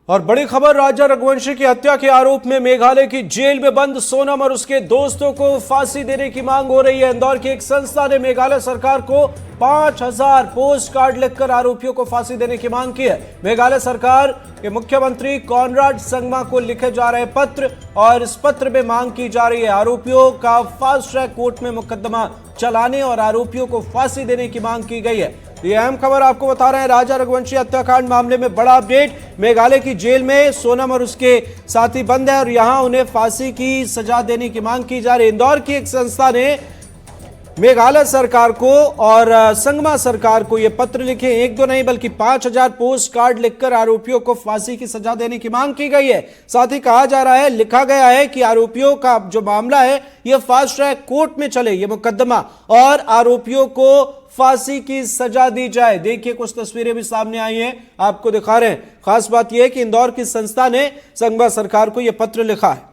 और बड़ी खबर, राजा रघुवंशी की हत्या के आरोप में मेघालय की जेल में बंद सोनम और उसके दोस्तों को फांसी देने की मांग हो रही है। इंदौर की एक संस्था ने मेघालय सरकार को 5000 पोस्ट कार्ड लिखकर आरोपियों को फांसी देने की मांग की है। मेघालय सरकार के मुख्यमंत्री कॉनराड संगमा को लिखे जा रहे पत्र और इस पत्र में मांग की जा रही है आरोपियों का फास्ट ट्रैक कोर्ट में मुकदमा चलाने और आरोपियों को फांसी देने की मांग की गई है। ये अहम खबर आपको बता रहे हैं। राजा रघुवंशी हत्याकांड मामले में बड़ा अपडेट। मेघालय की जेल में सोनम और उसके साथी बंद है और यहां उन्हें फांसी की सजा देने की मांग की जा रही है। इंदौर की एक संस्था ने मेघालय सरकार को और संगमा सरकार को यह पत्र लिखे, एक दो नहीं बल्कि 5000 पोस्ट कार्ड लिखकर आरोपियों को फांसी की सजा देने की मांग की गई है। साथ ही कहा जा रहा है, लिखा गया है कि आरोपियों का जो मामला है यह फास्ट ट्रैक कोर्ट में चले, यह मुकदमा, और आरोपियों को फांसी की सजा दी जाए। देखिए कुछ तस्वीरें भी सामने आई हैं, आपको दिखा रहे हैं। खास बात यह है कि इंदौर की संस्था ने संगमा सरकार को यह पत्र लिखा है।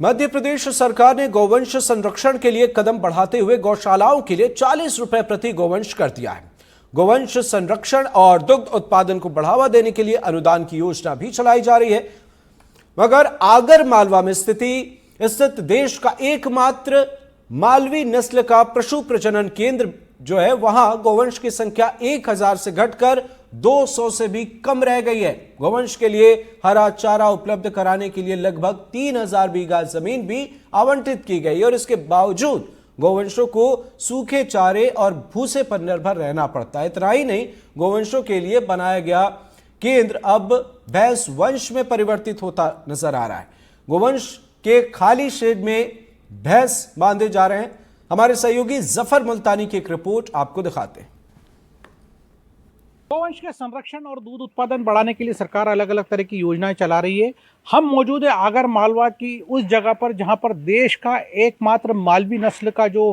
मध्य प्रदेश सरकार ने गौवंश संरक्षण के लिए कदम बढ़ाते हुए गौशालाओं के लिए 40 रुपए प्रति गौवंश कर दिया है। गौवंश संरक्षण और दुग्ध उत्पादन को बढ़ावा देने के लिए अनुदान की योजना भी चलाई जा रही है। मगर आगर मालवा में स्थित देश का एकमात्र मालवी नस्ल का पशु प्रजनन केंद्र जो है, वहां गौवंश की संख्या 1000 से घटकर 200 से भी कम रह गई है। गौवंश के लिए हरा चारा उपलब्ध कराने के लिए लगभग 3000 बीघा जमीन भी आवंटित की गई और इसके बावजूद गौवंशों को सूखे चारे और भूसे पर निर्भर रहना पड़ता है। इतना ही नहीं, गौवंशों के लिए बनाया गया केंद्र अब भैंस वंश में परिवर्तित होता नजर आ रहा है। गौवंश के खाली शेड में भैंस बांधे जा रहे हैं। हमारे सहयोगी जफर मुल्तानी की एक रिपोर्ट आपको दिखाते हैं। गौवंश के संरक्षण और दूध उत्पादन बढ़ाने के लिए सरकार अलग अलग तरह की योजनाएं चला रही है। हम मौजूद है आगर मालवा की उस जगह पर जहां पर देश का एकमात्र मालवी नस्ल का जो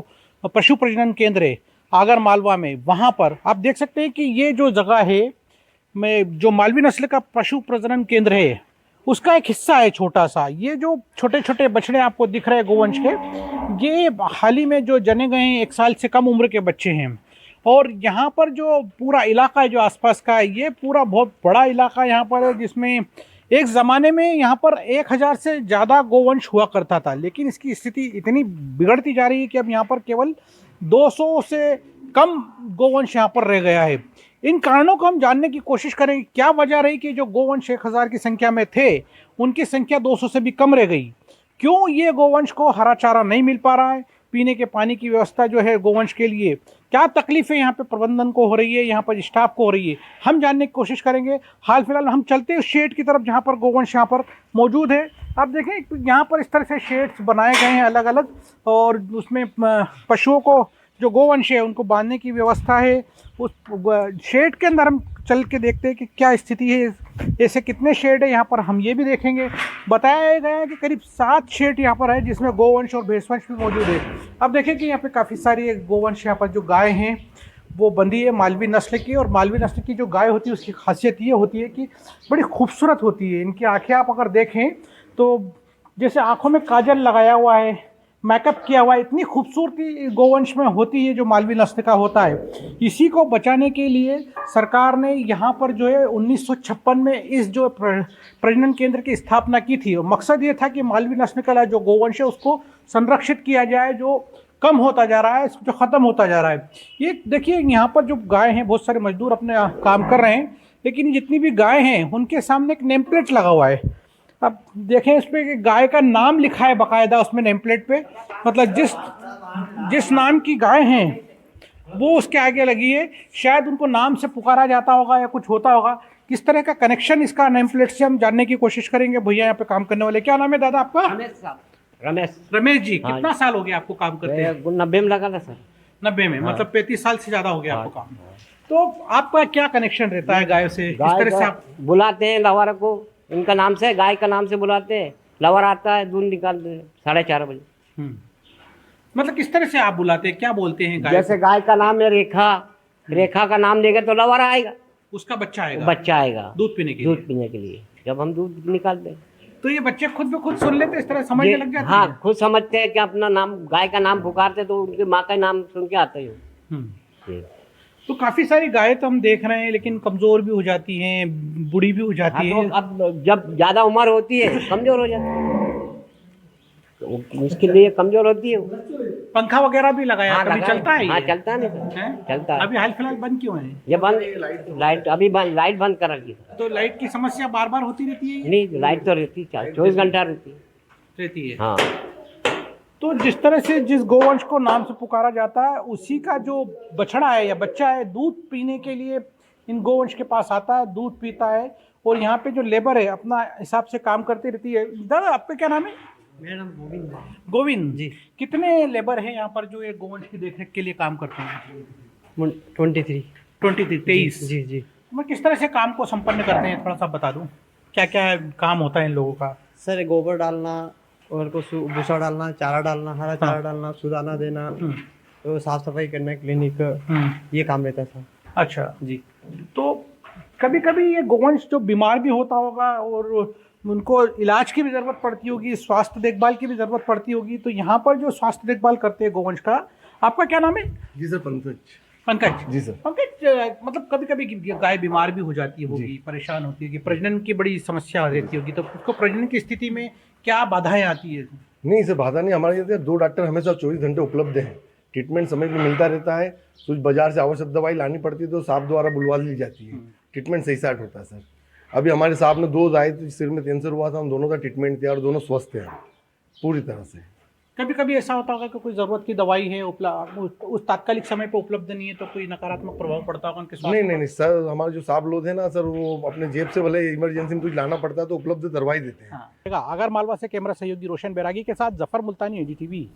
पशु प्रजनन केंद्र है आगर मालवा में, वहां पर आप देख सकते हैं कि ये जो जगह है में जो मालवी नस्ल का पशु प्रजनन केंद्र है उसका एक हिस्सा है छोटा सा। ये जो छोटे छोटे बछड़े आपको दिख रहे हैं गौवंश के, ये हाल ही में जो जने गए हैं, 1 साल से कम उम्र के बच्चे हैं। और यहाँ पर जो पूरा इलाका है जो आसपास का है, ये पूरा बहुत बड़ा इलाका यहाँ पर है, जिसमें एक ज़माने में यहाँ पर 1000 से ज़्यादा गौवंश हुआ करता था। लेकिन इसकी स्थिति इतनी बिगड़ती जा रही है कि अब यहाँ पर केवल 200 से कम गौवंश यहाँ पर रह गया है। इन कारणों को हम जानने की कोशिश करें, क्या वजह रही कि जो गौवंश 1000 की संख्या में थे उनकी संख्या 200 से भी कम रह गई। क्यों ये गौवंश को हरा चारा नहीं मिल पा रहा है, पीने के पानी की व्यवस्था जो है गौवंश के लिए, क्या तकलीफें यहाँ पे प्रबंधन को हो रही है, यहाँ पर स्टाफ को हो रही है, हम जानने की कोशिश करेंगे। हाल फिलहाल हम चलते हैं शेड की तरफ जहाँ पर गौवंश यहाँ पर मौजूद है। आप देखें यहाँ पर इस तरह से शेड्स बनाए गए हैं अलग अलग, और उसमें पशुओं को जो गौवंश है उनको बांधने की व्यवस्था है। उस शेड के अंदर हम चल के देखते हैं कि क्या स्थिति है, ऐसे कितने शेड है यहाँ पर, हम ये भी देखेंगे। बताया गया है कि करीब 7 शेड यहाँ पर है जिसमें गौवंश और भैंसवंश भी मौजूद है। अब देखें कि यहाँ पे काफ़ी सारी गौवंश यहाँ पर जो गाय हैं वो बंधी है मालवी नस्ल की। और मालवी नस्ल की जो गाय होती है उसकी खासियत ये होती है कि बड़ी खूबसूरत होती है। इनकी आँखें आप अगर देखें तो जैसे आँखों में काजल लगाया हुआ है, मेकअप किया हुआ है, इतनी खूबसूरती गौवंश में होती है जो मालवी नस्ल का होता है। इसी को बचाने के लिए सरकार ने यहाँ पर जो है 1956 में इस जो प्रजनन केंद्र की स्थापना की थी। और मकसद ये था कि मालवी नस्ल का जो गौवंश है उसको संरक्षित किया जाए, जो कम होता जा रहा है, जो ख़त्म होता जा रहा है। ये देखिए यहाँ पर जो गाय हैं, बहुत सारे मजदूर अपने काम कर रहे हैं, लेकिन जितनी भी गाय हैं उनके सामने एक नेम प्लेट लगा हुआ है। अब देखें इस पे गाय का नाम लिखा है बाकायदा उसमें नेम प्लेट पे, मतलब जिस नाम की गाय हैं वो उसके आगे लगी है। शायद उनको नाम से पुकारा जाता होगा या कुछ होता होगा। किस तरह का कनेक्शन इसका नेम प्लेट से हम जानने की कोशिश करेंगे। भैया यहाँ पे काम करने वाले, क्या नाम है दादा आपका? रमेश जी। हाँ। कितना साल हो गया आपको काम करते हैं? 90 में लगा था सर। 90 में? हाँ। मतलब 35 साल से ज्यादा हो गया आपको काम। तो आपका क्या कनेक्शन रहता है गायों से? किस तरह से आप बुलाते हैं लवारा को, इनका नाम से, गाय का नाम से बुलाते हैं। लवर आता है, दूध निकालते हैं 4:30 बजे। मतलब किस तरह से आप बुलाते हैं, क्या बोलते हैं गाय? जैसे गाय का नाम है रेखा, रेखा का नाम देगा तो लवर आएगा, उसका बच्चा आएगा। बच्चा आएगा दूध पीने के लिए जब हम दूध निकालते हैं तो ये बच्चे खुद ब खुद सुन लेते, इस तरह समझने लग जाते हैं। हाँ, खुद समझते हैं कि अपना नाम, गाय का नाम पुकारते तो उनकी माँ का नाम सुन के आते हैं। तो काफी सारी गायें तो हम देख रहे हैं, लेकिन कमजोर भी हो जाती हैं, बूढ़ी भी हो हाँ, जाती तो है। अब जब ज्यादा उम्र होती है कमजोर हो जाती है, तो इसके लिए कमजोर होती है वो। पंखा वगैरह भी लगाया, हाँ, कभी लगा चलता है हाँ, ये? चलता नहीं सर, हैं? चलता है। अभी हाल फिलहाल बंद क्यों है? ये बंद, लाइट अभी बंद, लाइट बंद कर रखी है। तो लाइट की समस्या बार बार होती रहती है? नहीं, लाइट तो रहती है, 24 घंटा रहती है। रहती है। हाँ, तो जिस तरह से जिस गोवंश को नाम से पुकारा जाता है, उसी का जो बछड़ा है या बच्चा है, दूध पीने के लिए इन गोवंश के पास आता है, दूध पीता है। और यहाँ पे जो लेबर है अपना हिसाब से काम करती रहती है। दादा, आपका क्या नाम है? मेरा नाम गोविंद है। गोविंद जी। कितने लेबर हैं यहाँ पर जो ये गोवंश की देखरेख के लिए काम करते हैं? 23। 23। जी जी। मैं किस तरह से काम को संपन्न करते हैं, थोड़ा सा बता दूं। क्या क्या काम होता है इन लोगों का? सर, गोबर डालना और को भूसा डालना, चारा डालना, हरा चारा डालना, सुदाना देना, तो साफ सफाई करना, क्लिनिक, ये काम रहता है सर। अच्छा जी। तो कभी कभी ये गोवंश जो बीमार भी होता होगा और उनको इलाज की भी ज़रूरत पड़ती होगी, स्वास्थ्य देखभाल की भी ज़रूरत पड़ती होगी, तो यहाँ पर जो स्वास्थ्य देखभाल करते हैं गोवंश का, आपका क्या नाम है? जी सर, पंकज। पंकज जी सर। पंकज, मतलब कभी कभी गाय बीमार भी हो जाती होगी, परेशान होती होगी, प्रजनन की बड़ी समस्या रहती होगी, तो उसको प्रजनन की स्थिति में क्या बाधाएं आती है? नहीं सर, बाधा नहीं। हमारे यहाँ 2 डॉक्टर हमेशा 24 घंटे उपलब्ध हैं। ट्रीटमेंट समय पे मिलता रहता है। कुछ बाजार से आवश्यक दवाई लानी पड़ती है तो साहब द्वारा बुलवा ली जाती है। ट्रीटमेंट सही साट होता है सर। अभी हमारे साहब ने 2 आए तो सिर में कैंसर हुआ था, हम दोनों का ट्रीटमेंट किया और दोनों स्वस्थ हैं पूरी तरह से। कभी कभी ऐसा होता होगा कि कोई ज़रूरत की दवाई है उस तात्कालिक समय पे उपलब्ध नहीं है, तो कोई नकारात्मक प्रभाव पड़ता होगा उनके स्वास्थ्य नहीं सर, हमारे जो साहब लोग हैं ना सर, वो अपने जेब से भले इमरजेंसी में कुछ लाना पड़ता है तो उपलब्ध करवा ही देते हैं। हाँ। आगर मालवा से कैमरा सहयोगी रोशन बैरागी के साथ जफर मुल्तानी, एडीटीवी।